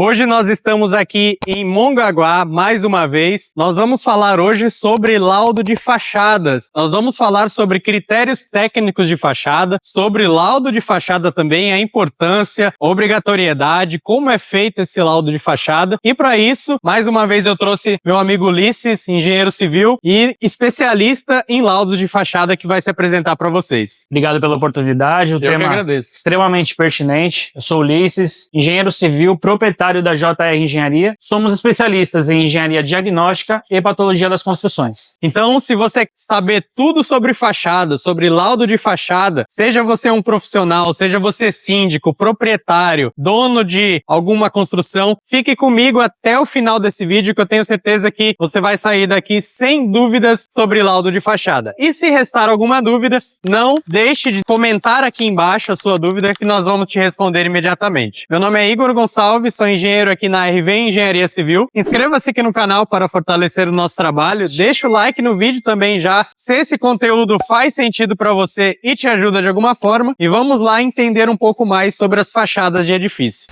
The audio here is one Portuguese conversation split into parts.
Hoje nós estamos aqui em Mongaguá, mais uma vez. Nós vamos falar hoje sobre laudo de fachadas. Nós vamos falar sobre critérios técnicos de fachada, sobre laudo de fachada também, a importância, obrigatoriedade, como é feito esse laudo de fachada. E para isso, mais uma vez eu trouxe meu amigo Ulisses, engenheiro civil e especialista em laudos de fachada, que vai se apresentar para vocês. Obrigado pela oportunidade. O tema extremamente pertinente. Eu sou Ulisses, engenheiro civil, proprietário da JR Engenharia. Somos especialistas em engenharia diagnóstica e patologia das construções. Então, se você quer saber tudo sobre fachada, sobre laudo de fachada, seja você um profissional, seja você síndico, proprietário, dono de alguma construção, fique comigo até o final desse vídeo, que eu tenho certeza que você vai sair daqui sem dúvidas sobre laudo de fachada. E se restar alguma dúvida, não deixe de comentar aqui embaixo a sua dúvida, que nós vamos te responder imediatamente. Meu nome é Igor Gonçalves, sou engenheiro aqui na RV Engenharia Civil. Inscreva-se aqui no canal para fortalecer o nosso trabalho. Deixa o like no vídeo também já, se esse conteúdo faz sentido para você e te ajuda de alguma forma. E vamos lá entender um pouco mais sobre as fachadas de edifício.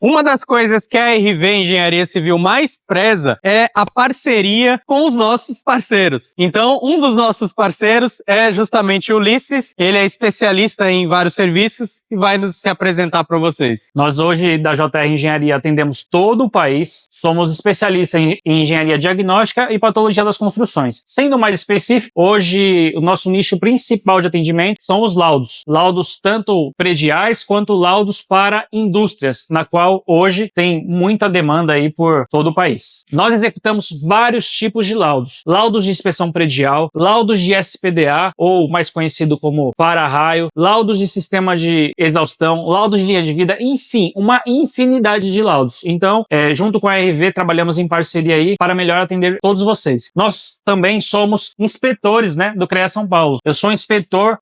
Uma das coisas que a RV Engenharia Civil mais preza é a parceria com os nossos parceiros. Então, um dos nossos parceiros é justamente o Ulisses. Ele é especialista em vários serviços e vai nos se apresentar para vocês. Nós hoje da JR Engenharia atendemos todo o país. Somos especialistas em engenharia diagnóstica e patologia das construções. Sendo mais específico, hoje o nosso nicho principal de atendimento são os laudos. Laudos tanto prediais quanto laudos para indústrias, na qual hoje tem muita demanda aí por todo o país. Nós executamos vários tipos de laudos. Laudos de inspeção predial, laudos de SPDA, ou mais conhecido como para-raio, laudos de sistema de exaustão, laudos de linha de vida, enfim, uma infinidade de laudos. Então, junto com a RV, trabalhamos em parceria aí para melhor atender todos vocês. Nós também somos inspetores, do CREA São Paulo. Eu sou inspetor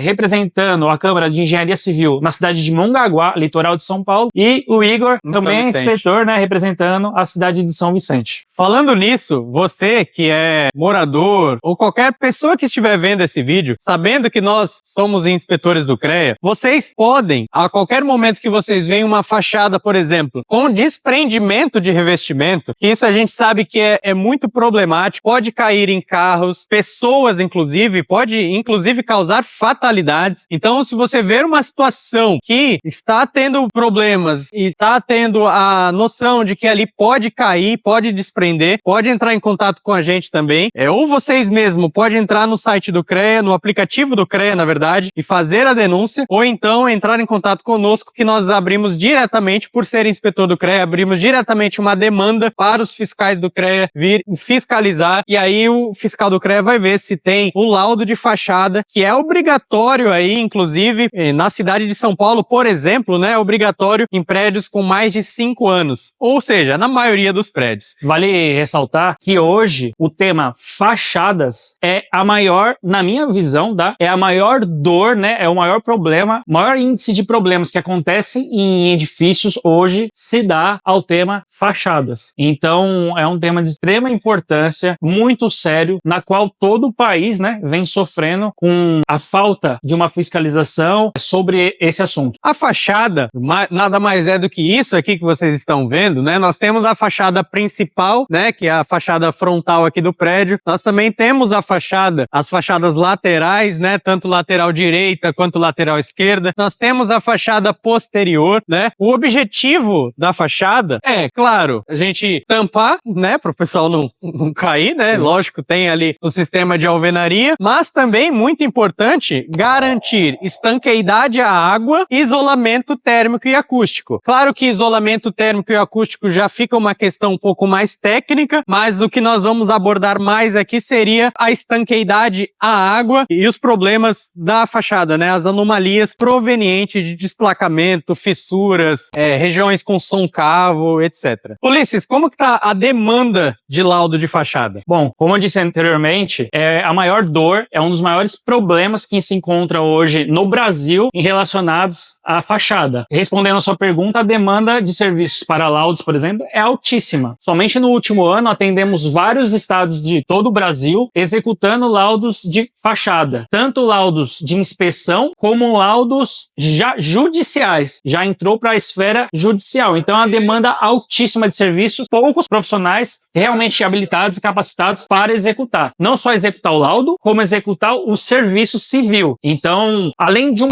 representando a Câmara de Engenharia Civil na cidade de Mongaguá, litoral de São Paulo, e o Igor também é inspetor, representando a cidade de São Vicente. Falando nisso, você que é morador ou qualquer pessoa que estiver vendo esse vídeo, sabendo que nós somos inspetores do CREA, vocês podem, a qualquer momento que vocês veem uma fachada, por exemplo, com desprendimento de revestimento, que isso a gente sabe que é muito problemático, pode cair em carros, pessoas inclusive, pode inclusive causar fatalidades. Então, se você ver uma situação que está tendo problemas e está tendo a noção de que ali pode cair, pode desprender, pode entrar em contato com a gente também. Ou vocês mesmos podem entrar no site do CREA, no aplicativo do CREA, na verdade, e fazer a denúncia, ou então entrar em contato conosco, que nós abrimos diretamente, por ser inspetor do CREA, abrimos diretamente uma demanda para os fiscais do CREA vir fiscalizar, e aí o fiscal do CREA vai ver se tem um laudo de fachada, que é obrigatório aí, inclusive, na cidade de São Paulo, por exemplo, é obrigatório em prédios com mais de 5 anos, ou seja, na maioria dos prédios. Vale ressaltar que hoje o tema fachadas é a maior, na minha visão, é a maior dor, é o maior problema, maior índice de problemas que acontecem em edifícios hoje se dá ao tema fachadas. Então, é um tema de extrema importância, muito sério, na qual todo o país, vem sofrendo com a falta de uma fiscalização sobre esse assunto. A fachada nada mais é do que isso aqui que vocês estão vendo, Nós temos a fachada principal, que é a fachada frontal aqui do prédio. Nós também temos as fachadas laterais, tanto lateral direita quanto lateral esquerda. Nós temos a fachada posterior, O objetivo da fachada é, claro, a gente tampar, para o pessoal não cair, Lógico, tem ali o sistema de alvenaria, mas também, muito importante, garantir estanqueidade à água e isolamento térmico e acústico. Claro que isolamento térmico e acústico já fica uma questão um pouco mais técnica, mas o que nós vamos abordar mais aqui seria a estanqueidade à água e os problemas da fachada, as anomalias provenientes de desplacamento, fissuras, regiões com concavo, etc. Ulisses, como que tá a demanda de laudo de fachada? Bom, como eu disse anteriormente, a maior dor, é um dos maiores problemas que se encontra hoje no Brasil relacionados à fachada. Respondendo a sua pergunta, nossa demanda de serviços para laudos, por exemplo, é altíssima. Somente no último ano atendemos vários estados de todo o Brasil executando laudos de fachada, tanto laudos de inspeção como laudos já judiciais. Já entrou para a esfera judicial. Então, é uma demanda altíssima de serviço, poucos profissionais realmente habilitados e capacitados para executar. Não só executar o laudo, como executar o serviço civil. Então, além de um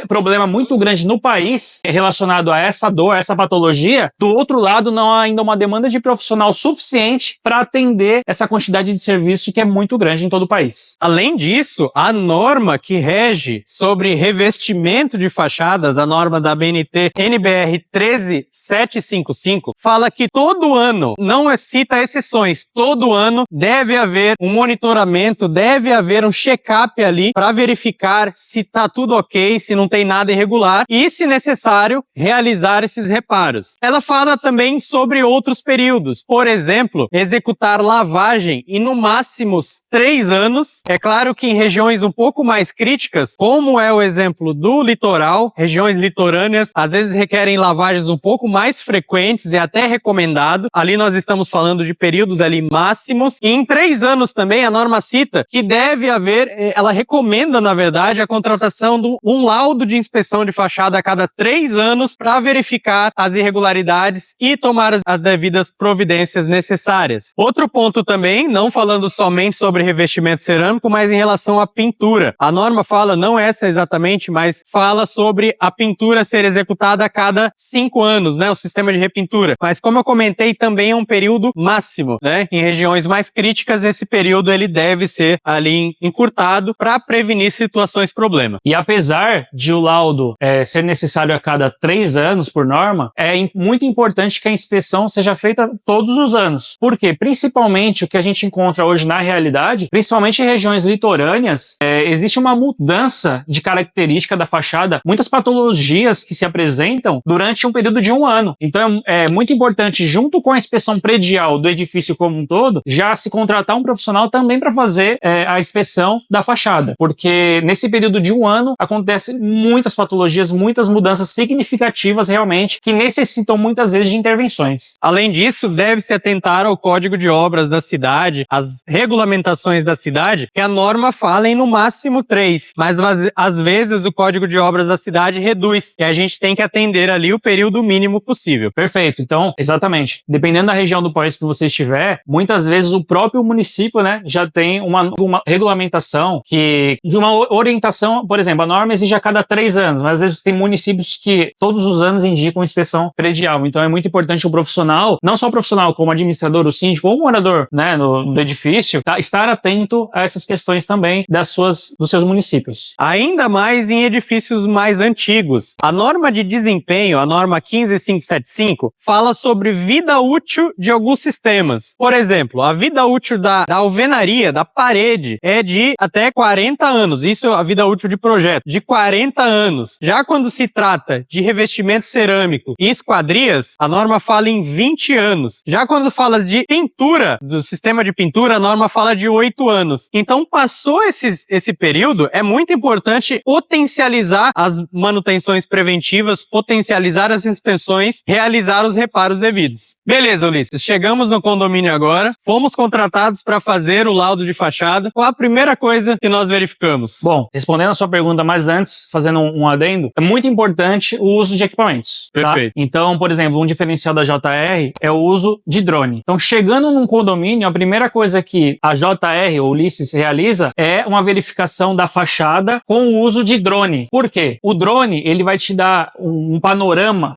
problema muito grande no país relacionado a essa dor, a essa patologia, do outro lado, não há ainda uma demanda de profissional suficiente para atender essa quantidade de serviço que é muito grande em todo o país. Além disso, a norma que rege sobre revestimento de fachadas, a norma da BNT NBR 13755, fala que todo ano, não cita exceções, todo ano deve haver um monitoramento, deve haver um check-up ali para verificar se está tudo ok, se não tem nada irregular e, se necessário, realizar esses reparos. Ela fala também sobre outros períodos, por exemplo, executar lavagem em no máximo 3 anos. É claro que em regiões um pouco mais críticas, como é o exemplo do litoral, regiões litorâneas, às vezes requerem lavagens um pouco mais frequentes e até recomendado. Ali nós estamos falando de períodos ali máximos. E em 3 anos também a norma cita que deve haver, ela recomenda na verdade a contratação de um laudo de inspeção de fachada a cada 3 anos para verificar as irregularidades e tomar as devidas providências necessárias. Outro ponto também, não falando somente sobre revestimento cerâmico, mas em relação à pintura. A norma fala, não essa exatamente, mas fala sobre a pintura ser executada a cada 5 anos, né? O sistema de repintura. Mas como eu comentei, também é um período máximo, né? Em regiões mais críticas, esse período ele deve ser ali encurtado para prevenir situações problema. E apesar de o laudo ser necessário a cada 3 anos por norma, é muito importante que a inspeção seja feita todos os anos. Por quê? Principalmente o que a gente encontra hoje na realidade, principalmente em regiões litorâneas, existe uma mudança de característica da fachada, muitas patologias que se apresentam durante um período de 1 ano. Então é muito importante, junto com a inspeção predial do edifício como um todo, já se contratar um profissional também para fazer a inspeção da fachada, porque nesse período de 1 ano acontecem muitas patologias, muitas mudanças significativas realmente, que necessitam muitas vezes de intervenções. Além disso, deve-se atentar ao Código de Obras da cidade, às regulamentações da cidade, que a norma fala em no máximo 3, mas às vezes o Código de Obras da cidade reduz, e a gente tem que atender ali o período mínimo possível. Perfeito. Então, exatamente. Dependendo da região do país que você estiver, muitas vezes o próprio município, né, já tem uma regulamentação de uma orientação, por exemplo, a norma exige a cada 3 anos, mas às vezes tem municípios que todos os anos indicam inspeção predial. Então é muito importante o profissional, não só o profissional como administrador, o síndico ou o morador, né, do edifício, estar atento a essas questões também dos seus municípios. Ainda mais em edifícios mais antigos. A norma de desempenho, a norma 15575, fala sobre vida útil de alguns sistemas. Por exemplo, a vida útil da alvenaria, da parede, é de até 40 anos. Isso é a vida útil de projeto, de 40 anos. Já quando se trata de revestimento cerâmico e esquadrias, a norma fala em 20 anos. Já quando fala de pintura, do sistema de pintura, a norma fala de 8 anos. Então, passou esse período, é muito importante potencializar as manutenções preventivas, potencializar as inspeções, realizar os reparos devidos. Beleza, Ulisses, chegamos no condomínio agora, fomos contratados para fazer o laudo de fachada. Qual a primeira coisa que nós verificamos? Bom, respondendo a sua pergunta, mas antes, fazendo um adendo, é muito importante o uso de equipamentos. Perfeito. Tá? Então, por exemplo, um diferencial da JR é o uso de drone. Então, chegando num condomínio, a primeira coisa que a JR ou Ulisses realiza é uma verificação da fachada com o uso de drone. Por quê? O drone, ele vai te dar um panorama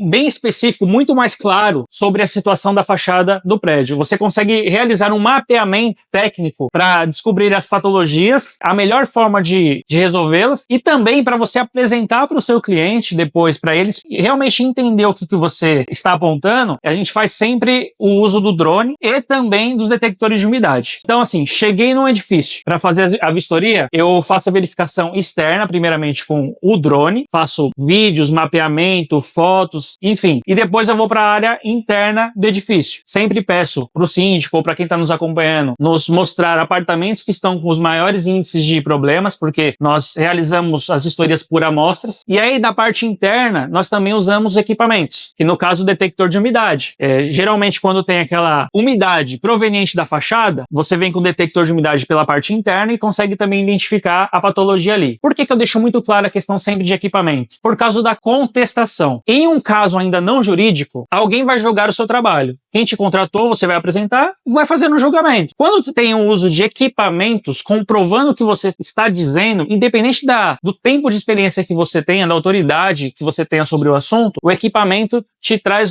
bem específico, muito mais claro sobre a situação da fachada do prédio. Você consegue realizar um mapeamento técnico para descobrir as patologias, a melhor forma de resolvê-las e também para você apresentar para o seu cliente depois, para eles realmente entender o que você está apontando. A gente faz sempre o uso do drone e também dos detectores de umidade. Então, assim, cheguei num edifício para fazer a vistoria, eu faço a verificação externa, primeiramente com o drone, faço vídeos, mapeamento, fotos, enfim, e depois eu vou para a área interna do edifício. Sempre peço para o síndico ou para quem está nos acompanhando nos mostrar apartamentos que estão com os maiores índices de problemas, porque nós realizamos as vistorias por amostras. E aí, da parte interna, nós também também usamos equipamentos, que no caso o detector de umidade. Geralmente quando tem aquela umidade proveniente da fachada, você vem com o detector de umidade pela parte interna e consegue também identificar a patologia ali. Por que eu deixo muito clara a questão sempre de equipamento? Por causa da contestação. Em um caso ainda não jurídico, alguém vai julgar o seu trabalho. Quem te contratou, você vai apresentar, vai fazer no julgamento. Quando você tem o uso de equipamentos comprovando o que você está dizendo, independente do tempo de experiência que você tenha, da autoridade que você tenha sobre o assunto, o equipamento te traz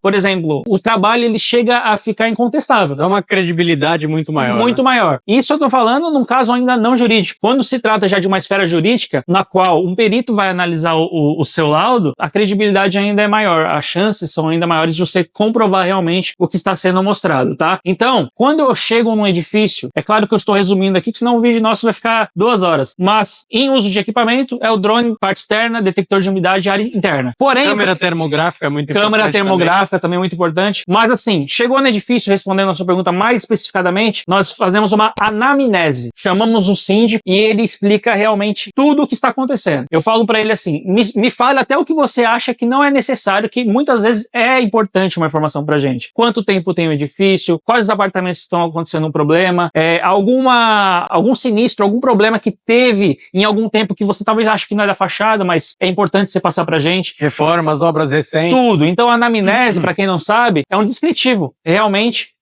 por exemplo, o trabalho ele chega a ficar incontestável. Dá uma credibilidade muito maior. Muito maior. Isso eu tô falando num caso ainda não jurídico. Quando se trata já de uma esfera jurídica, na qual um perito vai analisar o seu laudo, a credibilidade ainda é maior. As chances são ainda maiores de você comprovar realmente o que está sendo mostrado, tá? Então, quando eu chego num edifício, é claro que eu estou resumindo aqui, que senão o vídeo nosso vai ficar 2 horas. Mas, em uso de equipamento, é o drone, parte externa, detector de umidade e área interna. Porém, câmera termográfica é muito importante. Câmera termográfica também é muito importante. Mas assim, chegou no edifício, respondendo a sua pergunta mais especificadamente, nós fazemos uma anamnese. Chamamos o síndico e ele explica realmente tudo o que está acontecendo. Eu falo para ele assim, me fale até o que você acha que não é necessário, que muitas vezes é importante uma informação pra gente. Quanto tempo tem o edifício, quais os apartamentos estão acontecendo um problema, algum sinistro, algum problema que teve em algum tempo que você talvez ache que não é da fachada, mas é importante você passar pra gente. Reformas, obras recentes. Tudo. Então, a anamnese, para quem não sabe, é um descritivo, realmente,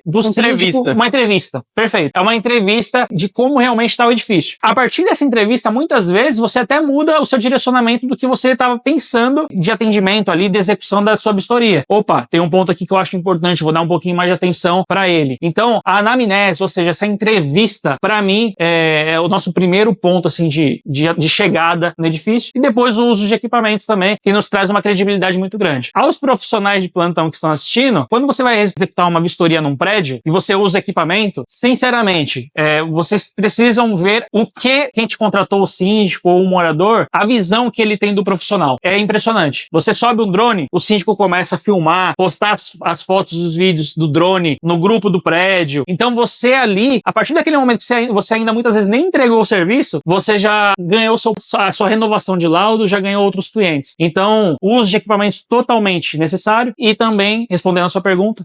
do síndico, uma entrevista. Perfeito. É uma entrevista de como realmente está o edifício. A partir dessa entrevista, muitas vezes, você até muda o seu direcionamento do que você estava pensando de atendimento ali, de execução da sua vistoria. Opa, tem um ponto aqui que eu acho importante, vou dar um pouquinho mais de atenção para ele. Então, a anamnese, ou seja, essa entrevista, para mim, é o nosso primeiro ponto, assim, de chegada no edifício. E depois o uso de equipamentos também, que nos traz uma credibilidade muito grande. Aos profissionais de plantão que estão assistindo, quando você vai executar uma vistoria num prédio e você usa equipamento, sinceramente, vocês precisam ver quem te contratou, o síndico ou o morador, a visão que ele tem do profissional. É impressionante. Você sobe um drone, o síndico começa a filmar, postar as fotos, os vídeos do drone no grupo do prédio. Então você ali, a partir daquele momento que você ainda muitas vezes nem entregou o serviço, você já ganhou a sua renovação de laudo, já ganhou outros clientes. Então, o uso de equipamentos totalmente necessário e também, respondendo a sua pergunta,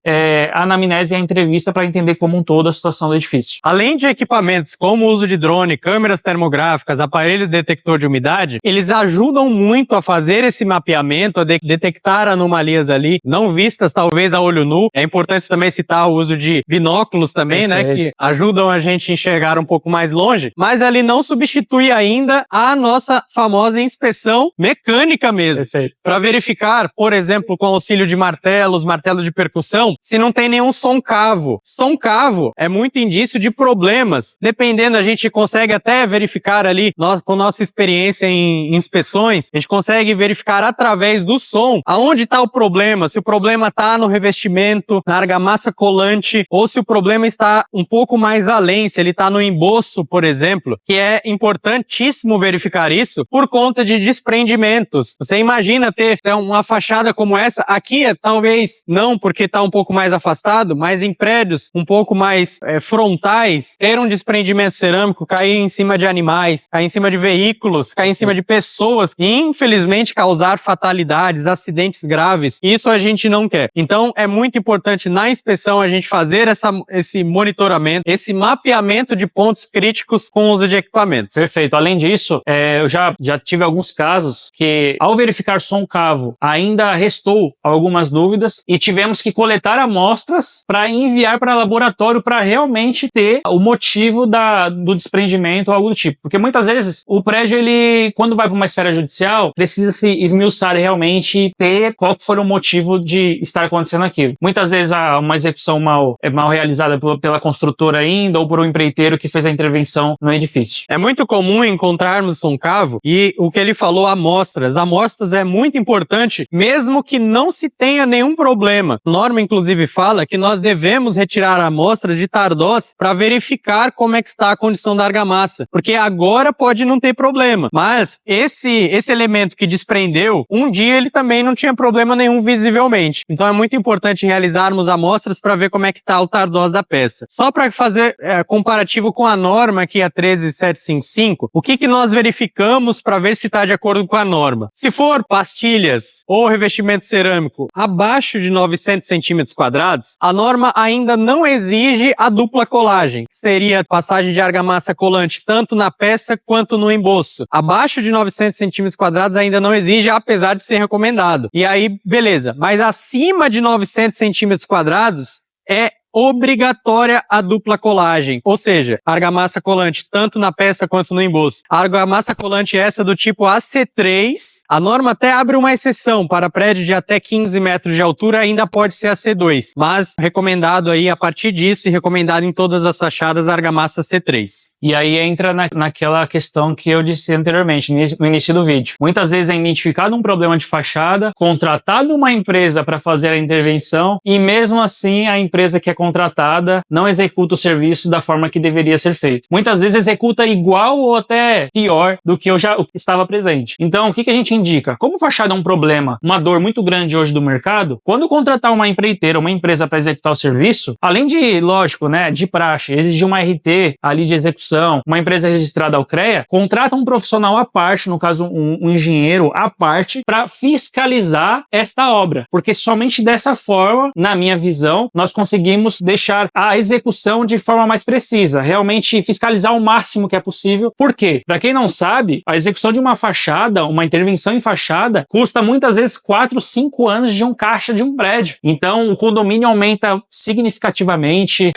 a anamnese e a entrevista para entender como um todo a situação do edifício. Além de equipamentos como o uso de drone, câmeras termográficas, aparelhos detector de umidade, eles ajudam muito a fazer esse mapeamento, a detectar anomalias ali, não vistas talvez a olho nu. É importante também citar o uso de binóculos também, Perfeito. né, que ajudam a gente a enxergar um pouco mais longe, mas ali não substitui ainda a nossa famosa inspeção mecânica mesmo, para verificar, por exemplo, com auxílio de martelos de percussão, se não tem nenhum som cavo. Som cavo é muito indício de problemas. Dependendo, a gente consegue até verificar ali, com nossa experiência em inspeções, a gente consegue verificar através do som aonde está o problema. Se o problema está no revestimento, na argamassa colante, ou se o problema está um pouco mais além, se ele está no emboço, por exemplo, que é importantíssimo verificar isso por conta de desprendimentos. Você imagina ter uma fachada como essa, aqui talvez não, porque está um pouco mais afastado, mas em prédios um pouco mais frontais, ter um desprendimento cerâmico, cair em cima de animais, cair em cima de veículos, cair em cima de pessoas e infelizmente causar fatalidades, acidentes graves, isso a gente não quer. Então é muito importante na inspeção a gente fazer esse monitoramento, esse mapeamento de pontos críticos com o uso de equipamentos. Perfeito. Além disso, eu já tive alguns casos que ao verificar som cavo ainda restou algumas dúvidas e tivemos que coletar amostras para enviar para laboratório para realmente ter o motivo do desprendimento ou algo do tipo. Porque muitas vezes o prédio, ele, quando vai para uma esfera judicial, precisa se esmiuçar realmente e ter qual foi o motivo de estar acontecendo aquilo. Muitas vezes uma execução mal realizada pela construtora ainda ou por um empreiteiro que fez a intervenção no edifício. É muito comum encontrarmos som cavo e o que ele falou, amostras. Amostras é muito importante, mesmo que não se tenha nenhum problema. A norma, inclusive, fala que que nós devemos retirar a amostra de Tardós para verificar como é que está a condição da argamassa, porque agora pode não ter problema, mas esse elemento que desprendeu, um dia ele também não tinha problema nenhum visivelmente. Então é muito importante realizarmos amostras para ver como é que está o Tardós da peça. Só para fazer comparativo com a norma aqui, a 13755, o que nós verificamos para ver se está de acordo com a norma? Se for pastilhas ou revestimento cerâmico abaixo de 900 centímetros quadrados, a norma ainda não exige a dupla colagem, que seria passagem de argamassa colante tanto na peça quanto no emboço. Abaixo de 900 centímetros quadrados ainda não exige, apesar de ser recomendado. E aí, beleza. Mas acima de 900 centímetros quadrados é obrigatória a dupla colagem, ou seja, argamassa colante tanto na peça quanto no emboço. A argamassa colante essa do tipo AC3, a norma até abre uma exceção para prédio de até 15 metros de altura, ainda pode ser AC2, mas recomendado aí a partir disso e recomendado em todas as fachadas a argamassa C3. E aí entra naquela questão que eu disse anteriormente, no início do vídeo. Muitas vezes é identificado um problema de fachada, contratado uma empresa para fazer a intervenção e mesmo assim a empresa que é contratada não executa o serviço da forma que deveria ser feito. Muitas vezes executa igual ou até pior do que eu já estava presente. Então, o que a gente indica? Como fachada é um problema, uma dor muito grande hoje do mercado, quando contratar uma empreiteira, uma empresa para executar o serviço, além de, lógico, né, de praxe, exigir uma RT ali de execução, uma empresa registrada ao CREA, contrata um profissional à parte, no caso um engenheiro à parte, para fiscalizar esta obra. Porque somente dessa forma, na minha visão, nós conseguimos deixar a execução de forma mais precisa, realmente fiscalizar o máximo que é possível. Por quê? Para quem não sabe, a execução de uma fachada, uma intervenção em fachada, custa muitas vezes 4, 5 anos de um caixa de um prédio. Então, o condomínio aumenta significativamente,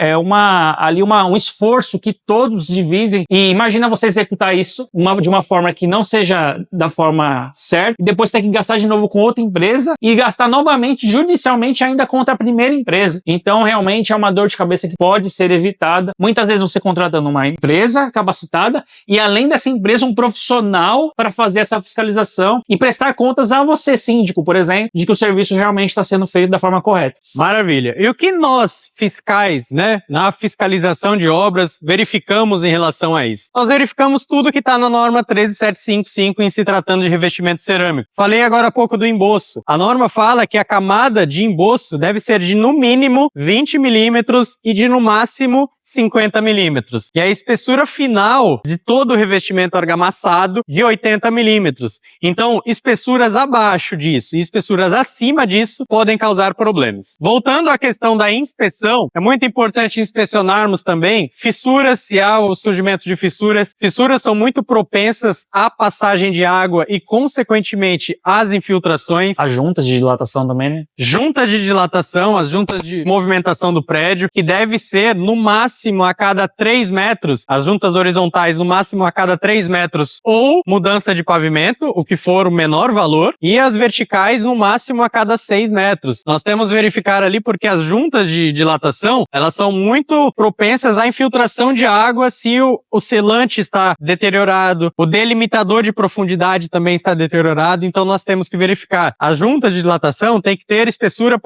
um esforço que todos dividem. E imagina você executar isso de uma forma que não seja da forma certa, e depois ter que gastar de novo com outra empresa e gastar novamente judicialmente ainda contra a primeira empresa. Então, realmente é uma dor de cabeça que pode ser evitada. Muitas vezes você contratando uma empresa capacitada e, além dessa empresa, um profissional para fazer essa fiscalização e prestar contas a você, síndico, por exemplo, de que o serviço realmente está sendo feito da forma correta. Maravilha. E o que nós, fiscais, né, na fiscalização de obras, verificamos em relação a isso? Nós verificamos tudo que está na norma 13755 em se tratando de revestimento cerâmico. Falei agora há pouco do emboço. A norma fala que a camada de emboço deve ser de, no mínimo, 20 milímetros e de, no máximo, 50 milímetros. E a espessura final de todo o revestimento argamassado de 80 milímetros. Então, espessuras abaixo disso e espessuras acima disso podem causar problemas. Voltando à questão da inspeção, é muito importante inspecionarmos também fissuras, se há o surgimento de fissuras. Fissuras são muito propensas à passagem de água e, consequentemente, às infiltrações. As juntas de dilatação também, né? Juntas de dilatação, as juntas de movimentação do prédio, que deve ser, no máximo, a cada 3 metros, as juntas horizontais no máximo a cada 3 metros, ou mudança de pavimento, o que for o menor valor, e as verticais no máximo a cada 6 metros. Nós temos que verificar ali porque as juntas de dilatação, elas são muito propensas à infiltração de água se o selante está deteriorado, o delimitador de profundidade também está deteriorado, então nós temos que verificar. As juntas de dilatação tem que ter espessura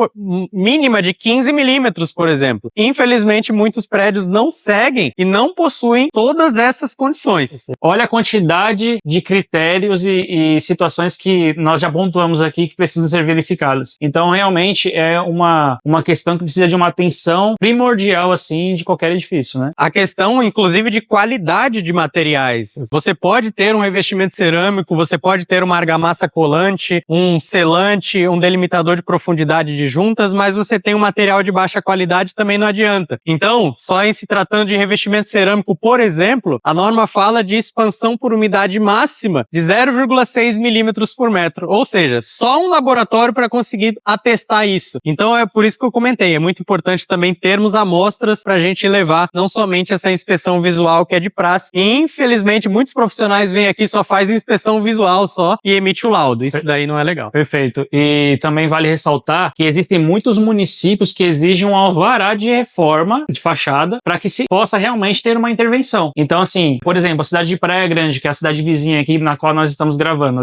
mínima de 15 milímetros, por exemplo. Infelizmente, muitos prédios não seguem e não possuem todas essas condições. Olha a quantidade de critérios e situações que nós já pontuamos aqui que precisam ser verificadas. Então, realmente, é uma questão que precisa de uma atenção primordial, assim, de qualquer edifício, né? A questão, inclusive, de qualidade de materiais. Você pode ter um revestimento cerâmico, você pode ter uma argamassa colante, um selante, um delimitador de profundidade de juntas, mas você tem um material de baixa qualidade, também não adianta. Então, só em se tratando de revestimento cerâmico, por exemplo, a norma fala de expansão por umidade máxima de 0,6 milímetros por metro. Ou seja, só um laboratório para conseguir atestar isso. Então é por isso que eu comentei. É muito importante também termos amostras para a gente levar não somente essa inspeção visual que é de praxe. E, infelizmente, muitos profissionais vêm aqui só fazem inspeção visual só e emite o laudo. Isso daí não é legal. Perfeito. E também vale ressaltar que existem muitos municípios que exigem alvará de reforma de fachada para que se possa realmente ter uma intervenção. Então, assim, por exemplo, a cidade de Praia Grande, que é a cidade vizinha aqui na qual nós estamos gravando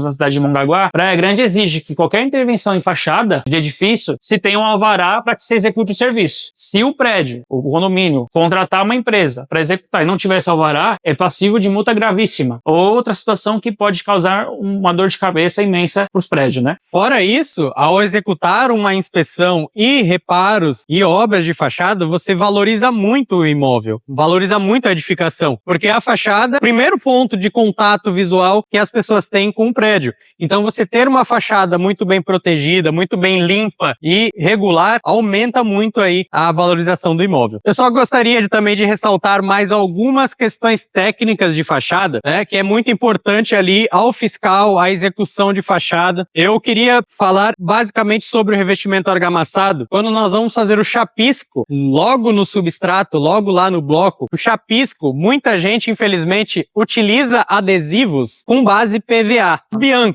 na cidade de Mongaguá, Praia Grande exige que qualquer intervenção em fachada de edifício se tenha um alvará para que se execute o serviço. Se o prédio, o condomínio, contratar uma empresa para executar e não tiver esse alvará, é passível de multa gravíssima. Outra situação que pode causar uma dor de cabeça imensa para os prédios, né? Fora isso, ao executar uma inspeção e reparos e obras de fachada, você valoriza muito o imóvel, valoriza muito a edificação, porque a fachada, primeiro ponto de contato visual que as pessoas têm com o prédio. Então você ter uma fachada muito bem protegida, muito bem limpa e regular, aumenta muito aí a valorização do imóvel. Eu só gostaria também de ressaltar mais algumas questões técnicas de fachada, né, que é muito importante ali ao fiscal, a execução de fachada. Eu queria falar basicamente sobre o revestimento argamassado. Quando nós vamos fazer o chapisco, logo no substrato, logo lá no bloco, o chapisco, muita gente, infelizmente, utiliza adesivos com base PVA.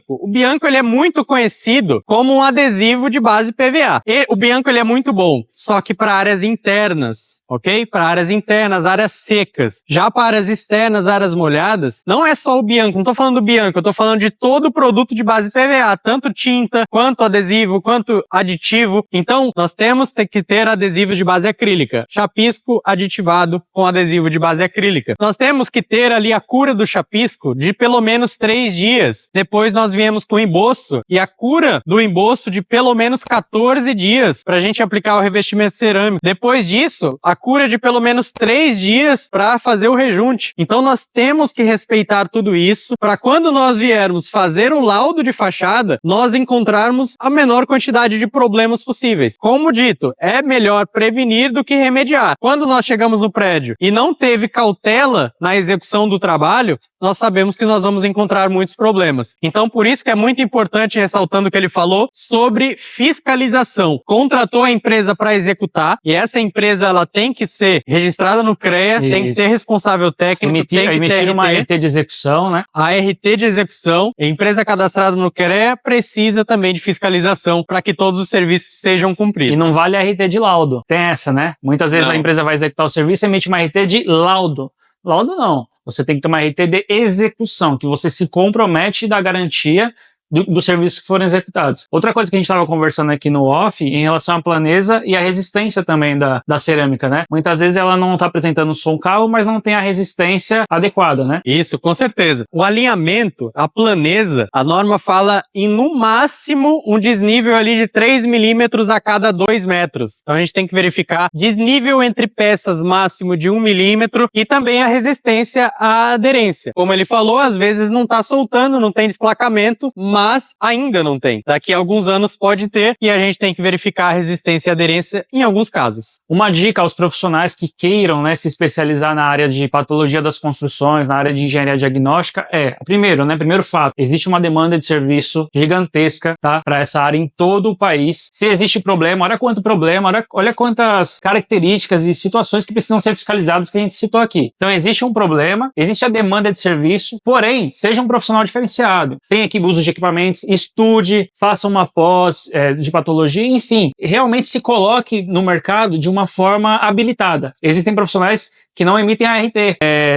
O Bianco ele é muito conhecido como um adesivo de base PVA. E o Bianco ele é muito bom, só que para áreas internas, ok? Para áreas internas, áreas secas. Já para áreas externas, áreas molhadas, não é só o Bianco, não estou falando do Bianco, eu estou falando de todo o produto de base PVA, tanto tinta, quanto adesivo, quanto aditivo. Então, nós temos que ter adesivos de base acrílica. Chapisco aditivado com adesivo de base acrílica. Nós temos que ter ali a cura do chapisco de pelo menos 3 dias. Depois nós viemos com o emboço e a cura do emboço de pelo menos 14 dias para a gente aplicar o revestimento cerâmico. Depois disso, a cura de pelo menos 3 dias para fazer o rejunte. Então nós temos que respeitar tudo isso para quando nós viermos fazer o laudo de fachada, nós encontrarmos a menor quantidade de problemas possíveis. Como dito, é melhor prevenir do que remediar. Quando nós chegamos no prédio e não teve cautela na execução do trabalho, nós sabemos que nós vamos encontrar muitos problemas. Então, por isso que é muito importante, ressaltando o que ele falou, sobre fiscalização. Contratou a empresa para executar, e essa empresa ela tem que ser registrada no CREA, tem que ter responsável técnico, emitir uma RT de execução, né? A RT de execução, a empresa cadastrada no CREA precisa também de fiscalização para que todos os serviços sejam cumpridos. E não vale a RT de laudo. Tem essa, né? Muitas vezes a empresa vai executar o serviço e emite uma RT de laudo. Laudo não. Você tem que ter uma RT de execução, que você se compromete da garantia dos serviços que foram executados. Outra coisa que a gente estava conversando aqui no off, em relação à planeza e à resistência também da cerâmica, né? Muitas vezes ela não está apresentando som calmo, mas não tem a resistência adequada, né? Isso, com certeza. O alinhamento, a planeza, a norma fala em no máximo um desnível ali de 3 milímetros a cada 2 metros. Então a gente tem que verificar desnível entre peças máximo de 1 milímetro e também a resistência à aderência. Como ele falou, às vezes não está soltando, não tem desplacamento, mas ainda não tem. Daqui a alguns anos pode ter e a gente tem que verificar a resistência e aderência em alguns casos. Uma dica aos profissionais que queiram, né, se especializar na área de patologia das construções, na área de engenharia diagnóstica primeiro fato, existe uma demanda de serviço gigantesca, tá, para essa área em todo o país. Se existe problema, olha quanto problema, olha quantas características e situações que precisam ser fiscalizadas que a gente citou aqui. Então existe um problema, existe a demanda de serviço, porém, seja um profissional diferenciado. Tem aqui uso de equipamentos, estude, faça uma pós de patologia, enfim, realmente se coloque no mercado de uma forma habilitada. Existem profissionais que não emitem ART.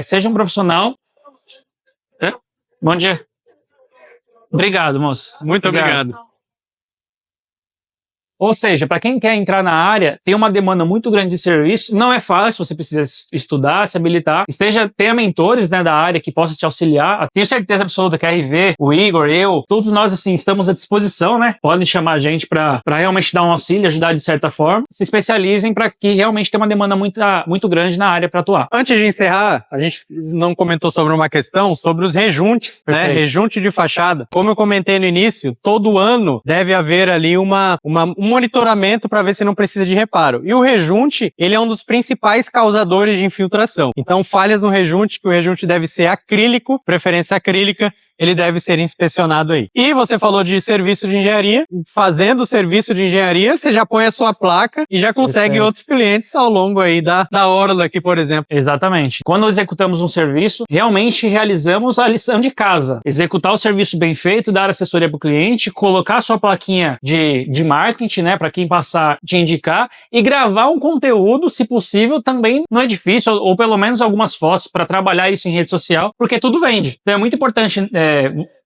Seja um profissional... Bom dia. Obrigado, moço. Muito obrigado. Ou seja, para quem quer entrar na área, tem uma demanda muito grande de serviço, não é fácil, você precisa estudar, se habilitar, tenha mentores, né, da área que possam te auxiliar. Tenho certeza absoluta que a RV, o Igor, eu, todos nós assim estamos à disposição, né? Podem chamar a gente para realmente dar um auxílio, ajudar de certa forma. Se especializem para que realmente tenha uma demanda muito grande na área para atuar. Antes de encerrar, a gente não comentou sobre uma questão sobre os rejuntes, né? Rejunte de fachada. Como eu comentei no início, todo ano deve haver ali um monitoramento para ver se não precisa de reparo. E o rejunte, ele é um dos principais causadores de infiltração. Então, falhas no rejunte, que o rejunte deve ser acrílico, preferência acrílica, ele deve ser inspecionado aí. E você falou de serviço de engenharia, fazendo o serviço de engenharia, você já põe a sua placa e já consegue outros clientes ao longo aí da orla aqui, por exemplo. Exatamente. Quando executamos um serviço, realmente realizamos a lição de casa. Executar o serviço bem feito, dar assessoria para o cliente, colocar a sua plaquinha de marketing, né, para quem passar te indicar, e gravar um conteúdo, se possível, também no edifício, ou pelo menos algumas fotos para trabalhar isso em rede social, porque tudo vende. Então é muito importante,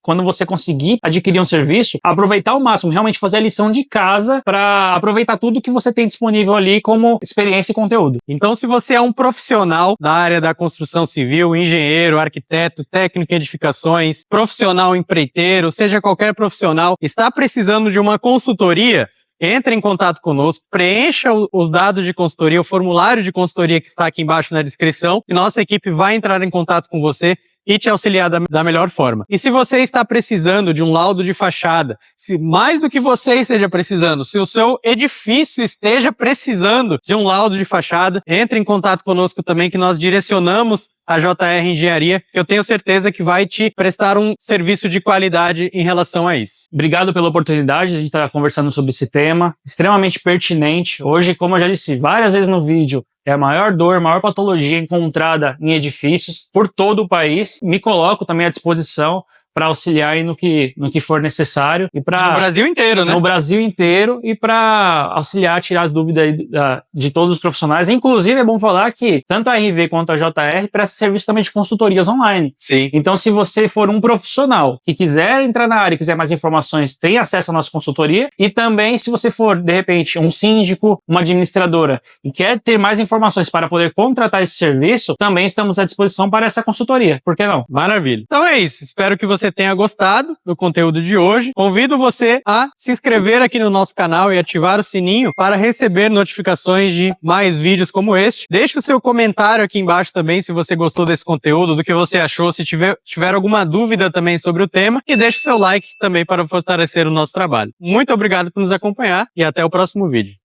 quando você conseguir adquirir um serviço, aproveitar ao máximo, realmente fazer a lição de casa para aproveitar tudo que você tem disponível ali como experiência e conteúdo. Então, se você é um profissional da área da construção civil, engenheiro, arquiteto, técnico em edificações, profissional empreiteiro, seja qualquer profissional, está precisando de uma consultoria, entre em contato conosco, preencha os dados de consultoria, o formulário de consultoria que está aqui embaixo na descrição, e nossa equipe vai entrar em contato com você e te auxiliar da melhor forma. E se você está precisando de um laudo de fachada, se mais do que você esteja precisando, se o seu edifício esteja precisando de um laudo de fachada, entre em contato conosco também, que nós direcionamos a JR Engenharia, que eu tenho certeza que vai te prestar um serviço de qualidade em relação a isso. Obrigado pela oportunidade de a gente estar conversando sobre esse tema, extremamente pertinente. Hoje, como eu já disse várias vezes no vídeo, é a maior dor, a maior patologia encontrada em edifícios por todo o país. Me coloco também à disposição para auxiliar aí no que for necessário. E no Brasil inteiro, né? No Brasil inteiro, e para auxiliar, tirar as dúvidas aí de todos os profissionais. Inclusive, é bom falar que tanto a RV quanto a JR prestam serviço também de consultorias online. Sim. Então, se você for um profissional que quiser entrar na área e quiser mais informações, tem acesso à nossa consultoria. E também, se você for, de repente, um síndico, uma administradora e quer ter mais informações para poder contratar esse serviço, também estamos à disposição para essa consultoria. Por que não? Maravilha. Então é isso. Espero que você tenha gostado do conteúdo de hoje. Convido você a se inscrever aqui no nosso canal e ativar o sininho para receber notificações de mais vídeos como este. Deixe o seu comentário aqui embaixo também se você gostou desse conteúdo, do que você achou, se tiver alguma dúvida também sobre o tema, e deixe o seu like também para fortalecer o nosso trabalho. Muito obrigado por nos acompanhar e até o próximo vídeo.